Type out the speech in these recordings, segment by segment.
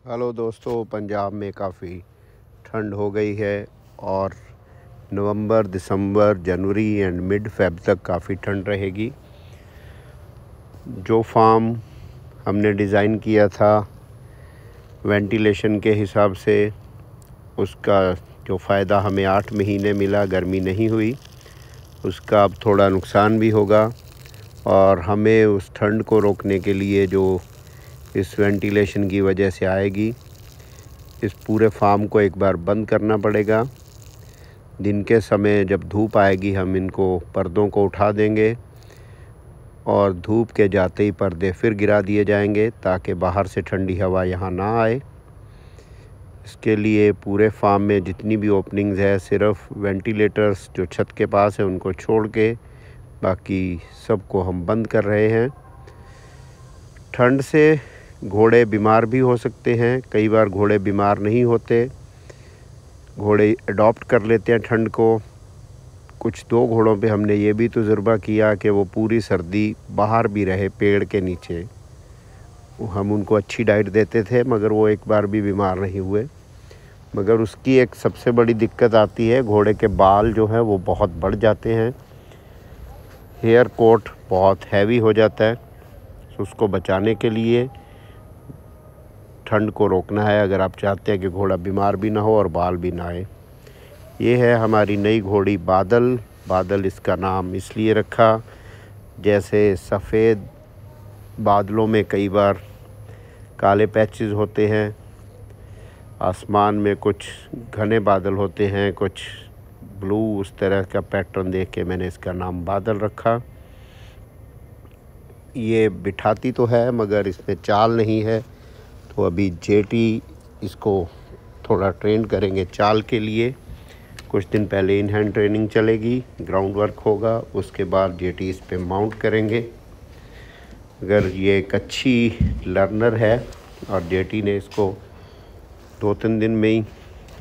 Hello दोस्तों, पंजाब में काफ़ी ठंड हो गई है और नवंबर, दिसंबर, जनवरी एंड मिड फ़ेब तक काफ़ी ठंड रहेगी। जो फार्म हमने डिज़ाइन किया था वेंटिलेशन के हिसाब से, उसका जो फ़ायदा हमें 8 महीने मिला, गर्मी नहीं हुई, उसका अब थोड़ा नुकसान भी होगा। और हमें उस ठंड को रोकने के लिए जो इस वेंटिलेशन की वजह से आएगी, इस पूरे फार्म को एक बार बंद करना पड़ेगा। दिन के समय जब धूप आएगी, हम इनको पर्दों को उठा देंगे और धूप के जाते ही पर्दे फिर गिरा दिए जाएंगे ताकि बाहर से ठंडी हवा यहाँ ना आए। इसके लिए पूरे फार्म में जितनी भी ओपनिंग्स है, सिर्फ वेंटिलेटर्स जो छत के पास है उनको छोड़ के बाकी सबको हम बंद कर रहे हैं। ठंड से घोड़े बीमार भी हो सकते हैं। कई बार घोड़े बीमार नहीं होते, घोड़े अडॉप्ट कर लेते हैं ठंड को। कुछ 2 घोड़ों पे हमने ये भी तजुर्बा किया कि वो पूरी सर्दी बाहर भी रहे पेड़ के नीचे। हम उनको अच्छी डाइट देते थे मगर वो एक बार भी बीमार नहीं हुए। मगर उसकी एक सबसे बड़ी दिक्कत आती है, घोड़े के बाल जो हैं वो बहुत बढ़ जाते हैं, हेयर कोट बहुत हैवी हो जाता है। तो उसको बचाने के लिए ठंड को रोकना है अगर आप चाहते हैं कि घोड़ा बीमार भी ना हो और बाल भी ना आए। ये है हमारी नई घोड़ी बादल। बादल इसका नाम इसलिए रखा, जैसे सफ़ेद बादलों में कई बार काले पैचेस होते हैं, आसमान में कुछ घने बादल होते हैं, कुछ ब्लू, उस तरह का पैटर्न देख के मैंने इसका नाम बादल रखा। ये बिठाती तो है मगर इसमें चाल नहीं है, तो अभी जेटी इसको थोड़ा ट्रेन करेंगे चाल के लिए। कुछ दिन पहले इन हैंड ट्रेनिंग चलेगी, ग्राउंड वर्क होगा, उसके बाद जेटी इस पे माउंट करेंगे। अगर ये एक अच्छी लर्नर है और जेटी ने इसको 2-3 दिन में ही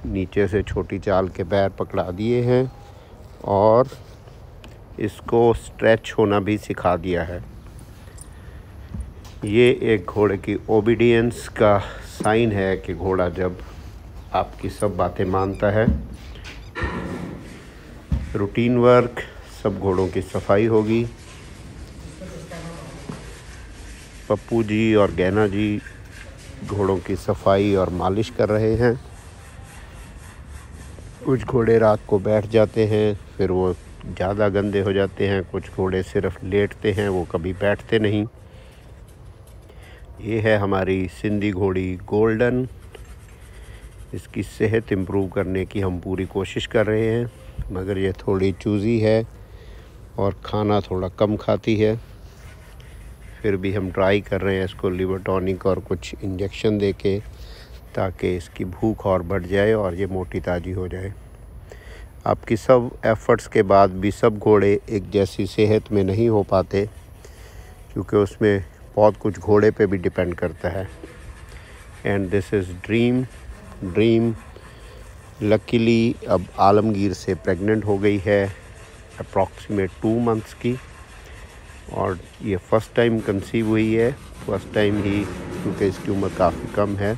नीचे से छोटी चाल के पैर पकड़ा दिए हैं और इसको स्ट्रेच होना भी सिखा दिया है। ये एक घोड़े की ओबीडियंस का साइन है कि घोड़ा जब आपकी सब बातें मानता है। रूटीन वर्क, सब घोड़ों की सफाई होगी। पप्पू जी और गैना जी घोड़ों की सफाई और मालिश कर रहे हैं। कुछ घोड़े रात को बैठ जाते हैं, फिर वो ज़्यादा गंदे हो जाते हैं। कुछ घोड़े सिर्फ लेटते हैं, वो कभी बैठते नहीं। ये है हमारी सिंधी घोड़ी गोल्डन। इसकी सेहत इम्प्रूव करने की हम पूरी कोशिश कर रहे हैं, मगर ये थोड़ी चूज़ी है और खाना थोड़ा कम खाती है। फिर भी हम ट्राई कर रहे हैं इसको लिवर टॉनिक और कुछ इंजेक्शन देके, ताकि इसकी भूख और बढ़ जाए और ये मोटी ताज़ी हो जाए। आपकी सब एफ़र्ट्स के बाद भी सब घोड़े एक जैसी सेहत में नहीं हो पाते, क्योंकि उसमें बहुत कुछ घोड़े पे भी डिपेंड करता है। And this is dream luckily अब आलमगीर से प्रेग्नेंट हो गई है, अप्रॉक्सीमेट 2 मंथ्स की। और ये फ़र्स्ट टाइम कंसीव हुई है, फर्स्ट टाइम ही, क्योंकि इसकी उम्र काफ़ी कम है।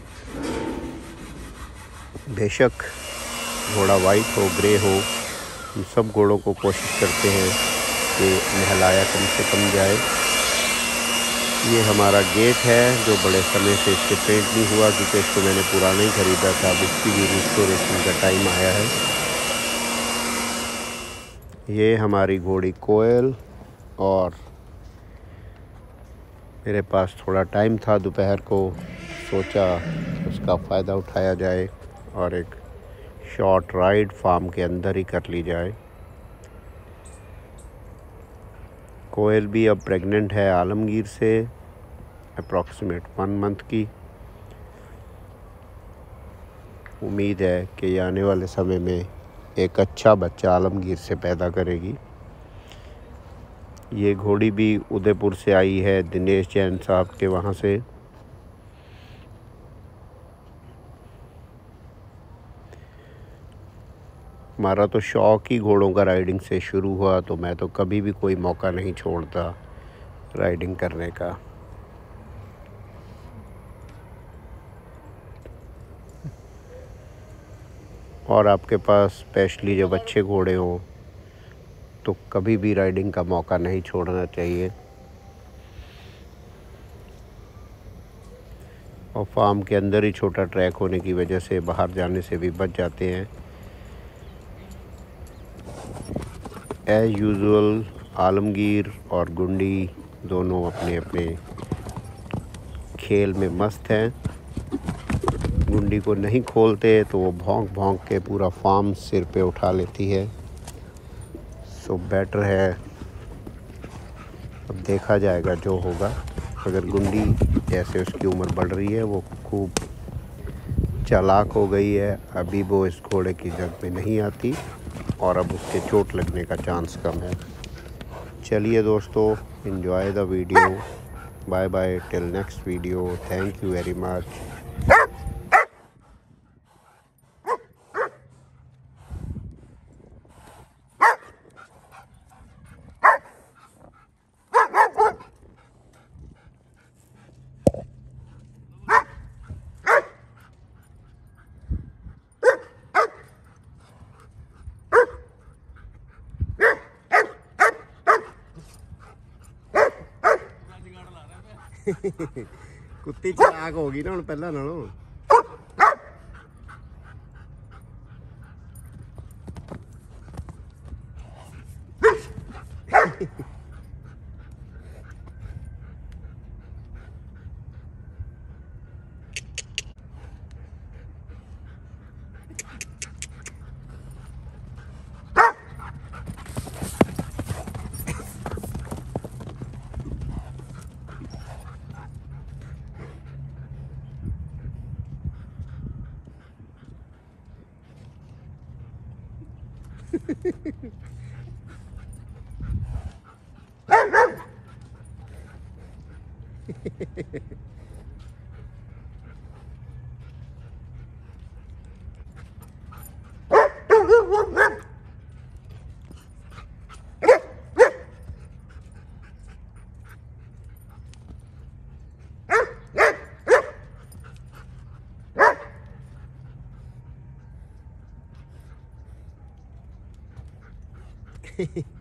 बेशक घोड़ा वाइट हो, ग्रे हो, हम सब घोड़ों को कोशिश करते हैं कि नहलाया कम से कम जाए। ये हमारा गेट है जो बड़े समय से इससे पेंट नहीं हुआ, क्योंकि इसको मैंने पुराना ही ख़रीदा था। अब इसकी भी रिस्टोरेशन का टाइम आया है। ये हमारी घोड़ी कोयल, और मेरे पास थोड़ा टाइम था दोपहर को, सोचा उसका फ़ायदा उठाया जाए और एक शॉर्ट राइड फार्म के अंदर ही कर ली जाए। कोयल भी अब प्रेग्नेंट है आलमगीर से, अप्रॉक्सीमेट 1 मंथ की। उम्मीद है कि आने वाले समय में एक अच्छा बच्चा आलमगीर से पैदा करेगी। ये घोड़ी भी उदयपुर से आई है, दिनेश जैन साहब के वहाँ से। हमारा तो शौक़ ही घोड़ों का राइडिंग से शुरू हुआ, तो मैं तो कभी भी कोई मौका नहीं छोड़ता राइडिंग करने का। और आपके पास स्पेशली जब अच्छे घोड़े हों तो कभी भी राइडिंग का मौका नहीं छोड़ना चाहिए। और फार्म के अंदर ही छोटा ट्रैक होने की वजह से बाहर जाने से भी बच जाते हैं। एज़ यूजुअल आलमगीर और गुंडी दोनों अपने अपने खेल में मस्त हैं। गुंडी को नहीं खोलते तो वो भौंक भौंक के पूरा फार्म सिर पे उठा लेती है। सो बेटर है, अब देखा जाएगा जो होगा। अगर गुंडी जैसे उसकी उम्र बढ़ रही है वो खूब चालाक हो गई है, अभी वो इस घोड़े की जग में नहीं आती और अब उसके चोट लगने का चांस कम है। चलिए दोस्तों, enjoy the video. Bye bye till next video. Thank you very much. कुत्ती चलाक होगी ना हुण पहला नालों। Hehehe